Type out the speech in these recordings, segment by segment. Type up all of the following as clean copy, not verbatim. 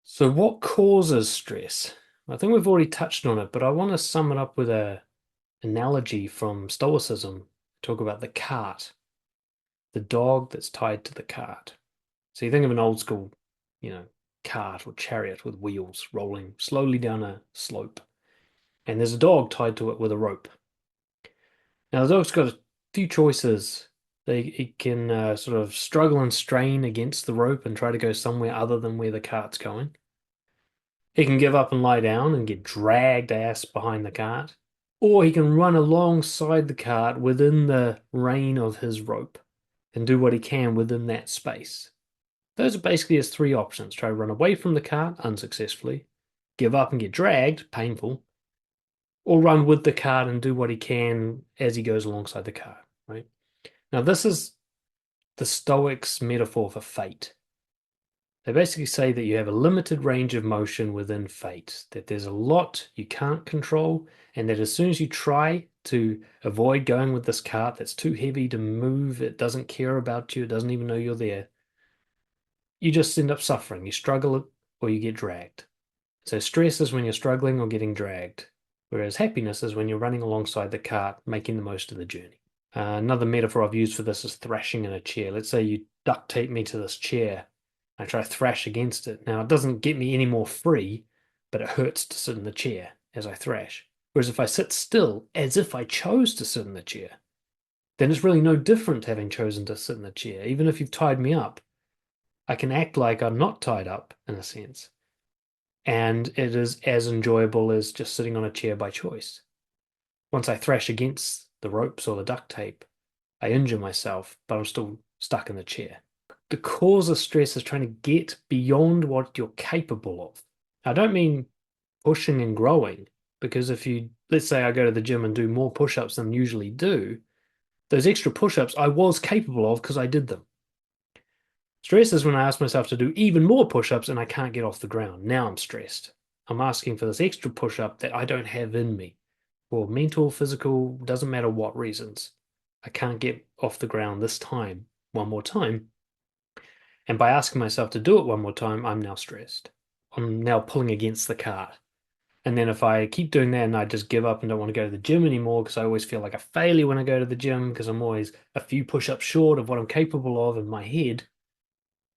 So what causes stress? I think we've already touched on it, but I want to sum it up with a analogy from Stoicism. Talk about the cart, the dog that's tied to the cart. So you think of an old school, you know, cart or chariot with wheels rolling slowly down a slope, and there's a dog tied to it with a rope. Now the dog's got a few choices. It can sort of struggle and strain against the rope and try to go somewhere other than where the cart's going. He can give up and lie down and get dragged ass behind the cart, or he can run alongside the cart within the rein of his rope and do what he can within that space. Those are basically his three options. Try to run away from the cart unsuccessfully, give up and get dragged, painful, or run with the cart and do what he can as he goes alongside the cart, right? Now, this is the Stoics' metaphor for fate. They basically say that you have a limited range of motion within fate, that there's a lot you can't control, and that as soon as you try to avoid going with this cart that's too heavy to move, it doesn't care about you, it doesn't even know you're there, you just end up suffering. You struggle or you get dragged. So stress is when you're struggling or getting dragged, whereas happiness is when you're running alongside the cart, making the most of the journey. Another metaphor I've used for this is thrashing in a chair. Let's say you duct tape me to this chair. I try to thrash against it. Now, it doesn't get me any more free, but it hurts to sit in the chair as I thrash. Whereas if I sit still, as if I chose to sit in the chair, then it's really no different having chosen to sit in the chair. Even if you've tied me up, I can act like I'm not tied up in a sense. And it is as enjoyable as just sitting on a chair by choice. Once I thrash against the ropes or the duct tape, I injure myself, but I'm still stuck in the chair. The cause of stress is trying to get beyond what you're capable of. I don't mean pushing and growing, because if you, let's say I go to the gym and do more push ups than I usually do, those extra push ups I was capable of because I did them. Stress is when I ask myself to do even more push ups and I can't get off the ground. Now I'm stressed. I'm asking for this extra push up that I don't have in me. For mental, physical, doesn't matter what reasons. I can't get off the ground this time, one more time. And by asking myself to do it one more time, I'm now stressed. I'm now pulling against the cart. And then if I keep doing that and I just give up and don't want to go to the gym anymore because I always feel like a failure when I go to the gym because I'm always a few push-ups short of what I'm capable of in my head,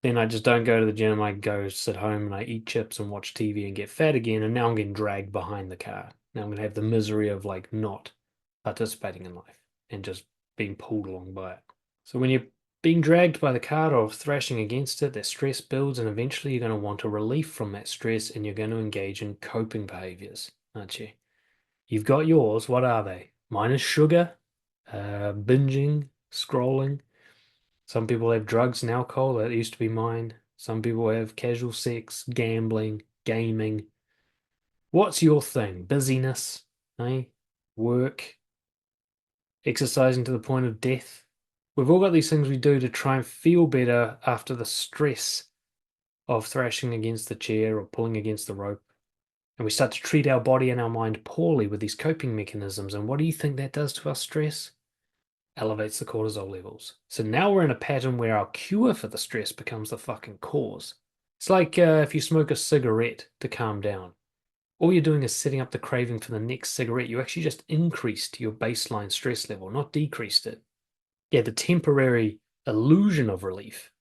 then I just don't go to the gym. I go sit home and I eat chips and watch TV and get fat again. And now I'm getting dragged behind the car. Now I'm going to have the misery of like not participating in life and just being pulled along by it. So when you're being dragged by the car or thrashing against it, that stress builds, and eventually you're going to want a relief from that stress and you're going to engage in coping behaviors, aren't you? You've got yours. What are they? Mine is sugar, binging, scrolling. Some people have drugs and alcohol. That used to be mine. Some people have casual sex, gambling, gaming. What's your thing? Busyness, eh? Work, exercising to the point of death. We've all got these things we do to try and feel better after the stress of thrashing against the chair or pulling against the rope. And we start to treat our body and our mind poorly with these coping mechanisms. And what do you think that does to our stress? Elevates the cortisol levels. So now we're in a pattern where our cure for the stress becomes the fucking cause. It's like if you smoke a cigarette to calm down. All you're doing is setting up the craving for the next cigarette. You actually just increased your baseline stress level, not decreased it. Yeah, the temporary illusion of relief,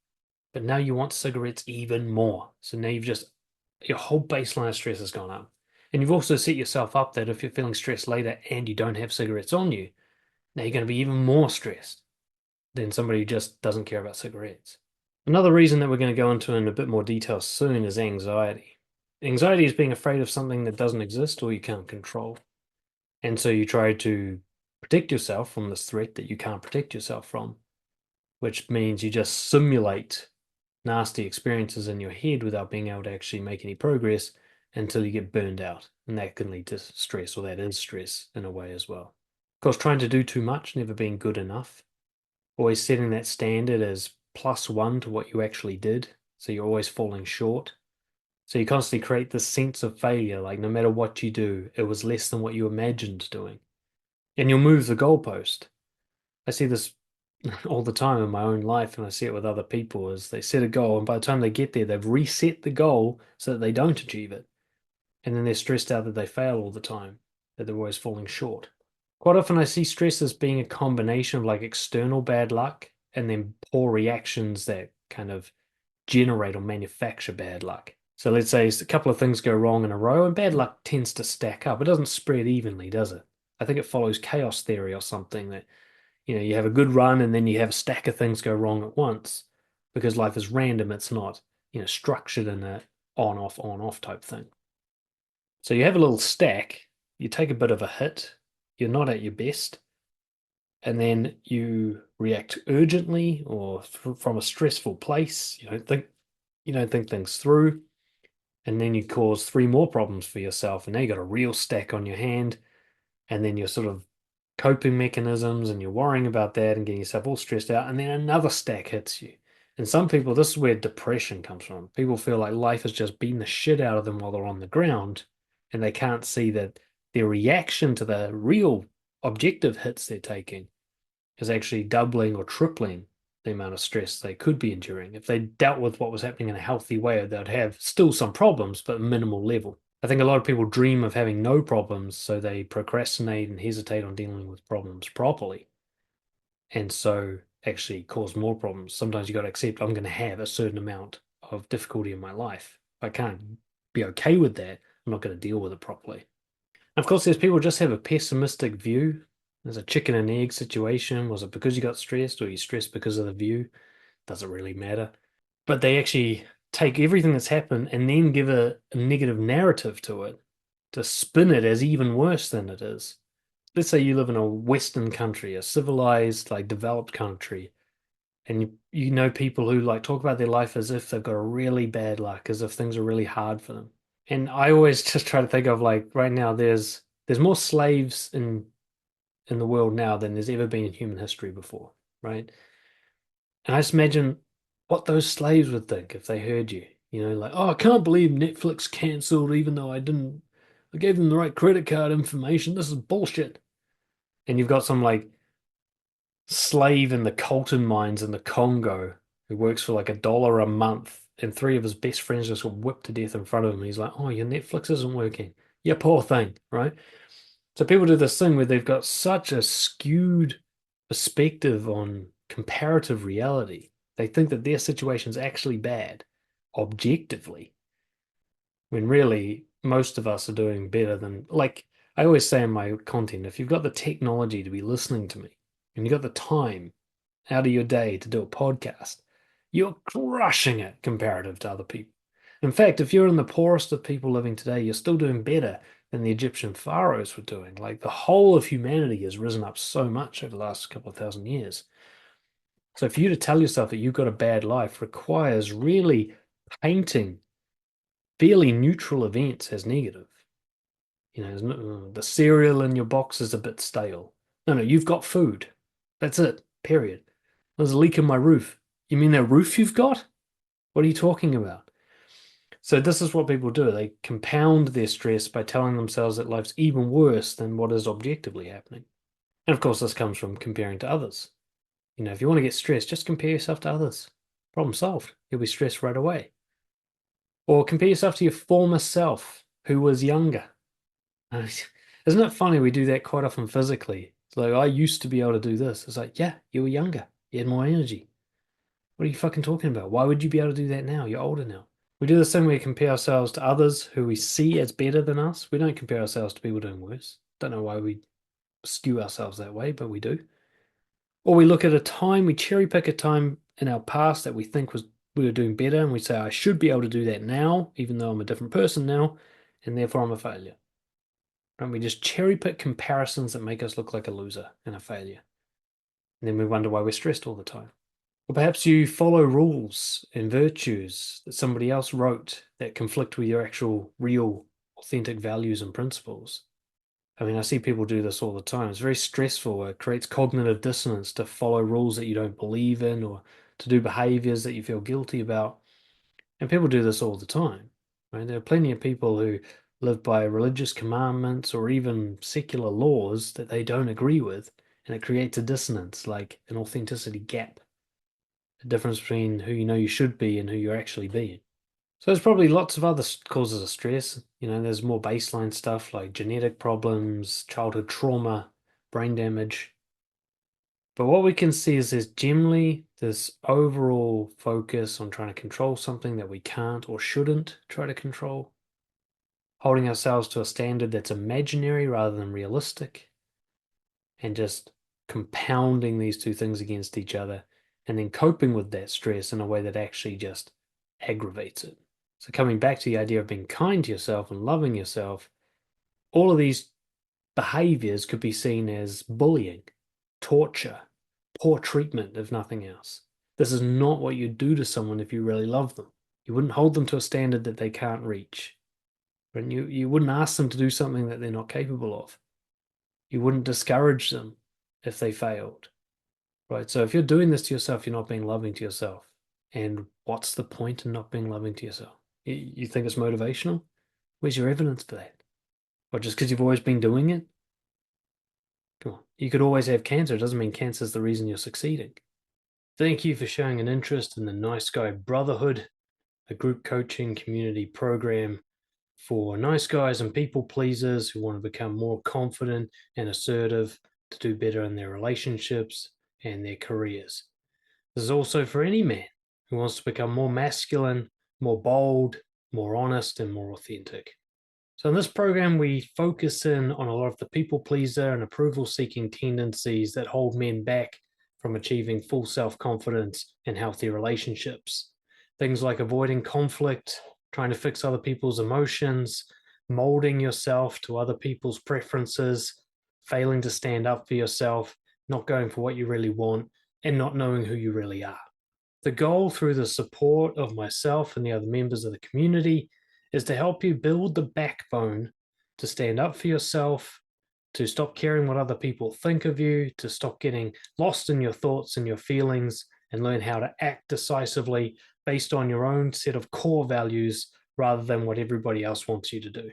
but now you want cigarettes even more. So now your whole baseline of stress has gone up. And you've also set yourself up that if you're feeling stressed later and you don't have cigarettes on you, now you're going to be even more stressed than somebody who just doesn't care about cigarettes. Another reason that we're going to go into in a bit more detail soon is anxiety. Anxiety is being afraid of something that doesn't exist or you can't control. And so you try to protect yourself from this threat that you can't protect yourself from, which means you just simulate nasty experiences in your head without being able to actually make any progress until you get burned out. And that can lead to stress, or that is stress in a way as well. Of course, trying to do too much, never being good enough, always setting that standard as +1 to what you actually did. So you're always falling short. So you constantly create this sense of failure, like no matter what you do, it was less than what you imagined doing. And you'll move the goalpost. I see this all the time in my own life, and I see it with other people, is they set a goal, and by the time they get there, they've reset the goal so that they don't achieve it. And then they're stressed out that they fail all the time, that they're always falling short. Quite often I see stress as being a combination of like external bad luck and then poor reactions that kind of generate or manufacture bad luck. So let's say a couple of things go wrong in a row, and bad luck tends to stack up. It doesn't spread evenly, does it? I think it follows chaos theory or something that, you have a good run and then you have a stack of things go wrong at once because life is random. It's not, structured in a on off type thing. So you have a little stack, you take a bit of a hit, you're not at your best, and then you react urgently or from a stressful place. You don't think things through, and then you cause three more problems for yourself, and now you got a real stack on your hand, and then you're sort of coping mechanisms and you're worrying about that and getting yourself all stressed out, and then another stack hits you. And some people, this is where depression comes from. People feel like life has just beaten the shit out of them while they're on the ground, and they can't see that their reaction to the real objective hits they're taking is actually doubling or tripling the amount of stress they could be enduring. If they dealt with what was happening in a healthy way, they'd have still some problems, but minimal level. I think a lot of people dream of having no problems, so they procrastinate and hesitate on dealing with problems properly. And so actually cause more problems. Sometimes you got to accept I'm going to have a certain amount of difficulty in my life. If I can't be okay with that, I'm not going to deal with it properly. And of course, there's people who just have a pessimistic view. There's a chicken and egg situation. Was it because you got stressed or you stressed because of the view? Doesn't really matter. But they actually take everything that's happened and then give a negative narrative to it to spin it as even worse than it is. Let's say you live in a Western country, a civilized, like developed country, and you know people who like talk about their life as if they've got a really bad luck, as if things are really hard for them. And I always just try to think of like right now there's more slaves in the world now than there's ever been in human history before, right? And I just imagine what those slaves would think if they heard you, like, oh, I can't believe Netflix canceled even though I gave them the right credit card information. This is bullshit. And you've got some like slave in the coltan mines in the Congo who works for like $1 a month, and three of his best friends just got whipped to death in front of him. He's like, oh, your Netflix isn't working. Yeah, poor thing, right? So people do this thing where they've got such a skewed perspective on comparative reality. They think that their situation's actually bad, objectively, when really most of us are doing better than, like I always say in my content, if you've got the technology to be listening to me and you've got the time out of your day to do a podcast, you're crushing it comparative to other people. In fact, if you're in the poorest of people living today, you're still doing better than the Egyptian pharaohs were doing. Like the whole of humanity has risen up so much over the last couple of thousand years. So for you to tell yourself that you've got a bad life requires really painting fairly neutral events as negative. The cereal in your box is a bit stale. No, no, you've got food. That's it, period. There's a leak in my roof. You mean that roof you've got? What are you talking about? So this is what people do. They compound their stress by telling themselves that life's even worse than what is objectively happening. And of course, this comes from comparing to others. If you want to get stressed, just compare yourself to others. Problem solved. You'll be stressed right away. Or compare yourself to your former self who was younger. Isn't it funny we do that quite often physically? It's like, I used to be able to do this. It's like, yeah, you were younger. You had more energy. What are you fucking talking about? Why would you be able to do that now? You're older now. We do this thing where we compare ourselves to others who we see as better than us. We don't compare ourselves to people doing worse. Don't know why we skew ourselves that way, but we do. Or we look at a time, we cherry pick a time in our past that we think we were doing better, and we say, I should be able to do that now, even though I'm a different person now, and therefore I'm a failure. And we just cherry pick comparisons that make us look like a loser and a failure. And then we wonder why we're stressed all the time. Or perhaps you follow rules and virtues that somebody else wrote that conflict with your actual, real, authentic values and principles. I mean, I see people do this all the time. It's very stressful. It creates cognitive dissonance to follow rules that you don't believe in or to do behaviors that you feel guilty about. And people do this all the time, right? There are plenty of people who live by religious commandments or even secular laws that they don't agree with, And it creates a dissonance, like an authenticity gap, a difference between who you know you should be and who you're actually being. So there's probably lots of other causes of stress. There's more baseline stuff like genetic problems, childhood trauma, brain damage. But what we can see is there's generally this overall focus on trying to control something that we can't or shouldn't try to control, holding ourselves to a standard that's imaginary rather than realistic, and just compounding these two things against each other, and then coping with that stress in a way that actually just aggravates it. So coming back to the idea of being kind to yourself and loving yourself, all of these behaviors could be seen as bullying, torture, poor treatment, if nothing else. This is not what you do to someone if you really love them. You wouldn't hold them to a standard that they can't reach. And you wouldn't ask them to do something that they're not capable of. You wouldn't discourage them if they failed. Right? So if you're doing this to yourself, you're not being loving to yourself. And what's the point in not being loving to yourself? You think it's motivational? Where's your evidence for that? Or just because you've always been doing it? Come on. You could always have cancer. It doesn't mean cancer is the reason you're succeeding. Thank you for showing an interest in the Nice Guy Brotherhood, a group coaching community program for nice guys and people pleasers who want to become more confident and assertive to do better in their relationships and their careers. This is also for any man who wants to become more masculine, more bold, more honest, and more authentic. So in this program, we focus in on a lot of the people pleaser and approval seeking tendencies that hold men back from achieving full self-confidence and healthy relationships. Things like avoiding conflict, trying to fix other people's emotions, molding yourself to other people's preferences, failing to stand up for yourself, not going for what you really want, and not knowing who you really are. The goal, through the support of myself and the other members of the community, is to help you build the backbone to stand up for yourself, to stop caring what other people think of you, to stop getting lost in your thoughts and your feelings, and learn how to act decisively based on your own set of core values rather than what everybody else wants you to do.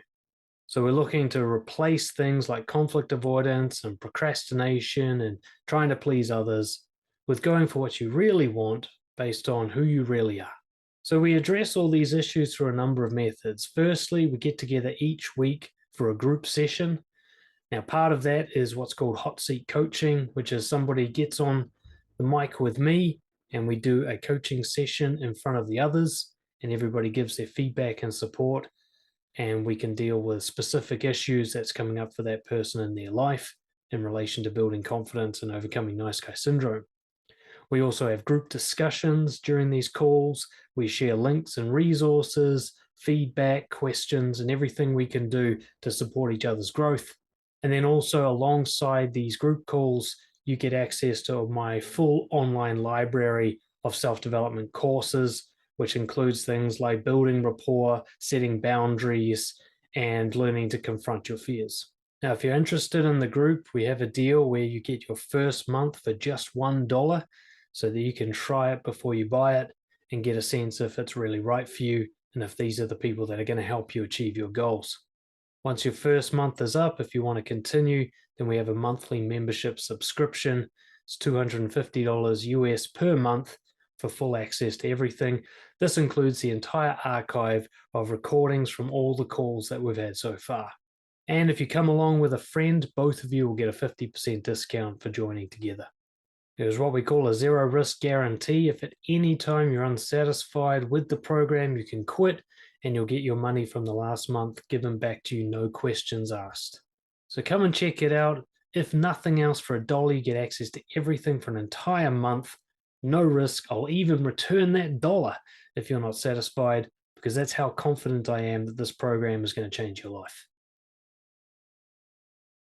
So we're looking to replace things like conflict avoidance and procrastination and trying to please others with going for what you really want based on who you really are. So we address all these issues through a number of methods. Firstly, we get together each week for a group session. Now, part of that is what's called hot seat coaching, which is somebody gets on the mic with me and we do a coaching session in front of the others, and everybody gives their feedback and support, and we can deal with specific issues that's coming up for that person in their life in relation to building confidence and overcoming nice guy syndrome. We also have group discussions during these calls. We share links and resources, feedback, questions, and everything we can do to support each other's growth. And then also, alongside these group calls, you get access to my full online library of self-development courses, which includes things like building rapport, setting boundaries, and learning to confront your fears. Now, if you're interested in the group, we have a deal where you get your first month for just $1 so that you can try it before you buy it and get a sense if it's really right for you and if these are the people that are going to help you achieve your goals. Once your first month is up, if you want to continue, then we have a monthly membership subscription. It's $250 US per month for full access to everything. This includes the entire archive of recordings from all the calls that we've had so far. And if you come along with a friend, both of you will get a 50% discount for joining together. There's what we call a zero risk guarantee. If at any time you're unsatisfied with the program, you can quit and you'll get your money from the last month given back to you, no questions asked. So come and check it out. If nothing else, for $1, you get access to everything for an entire month. No risk. I'll even return that dollar if you're not satisfied, because that's how confident I am that this program is going to change your life.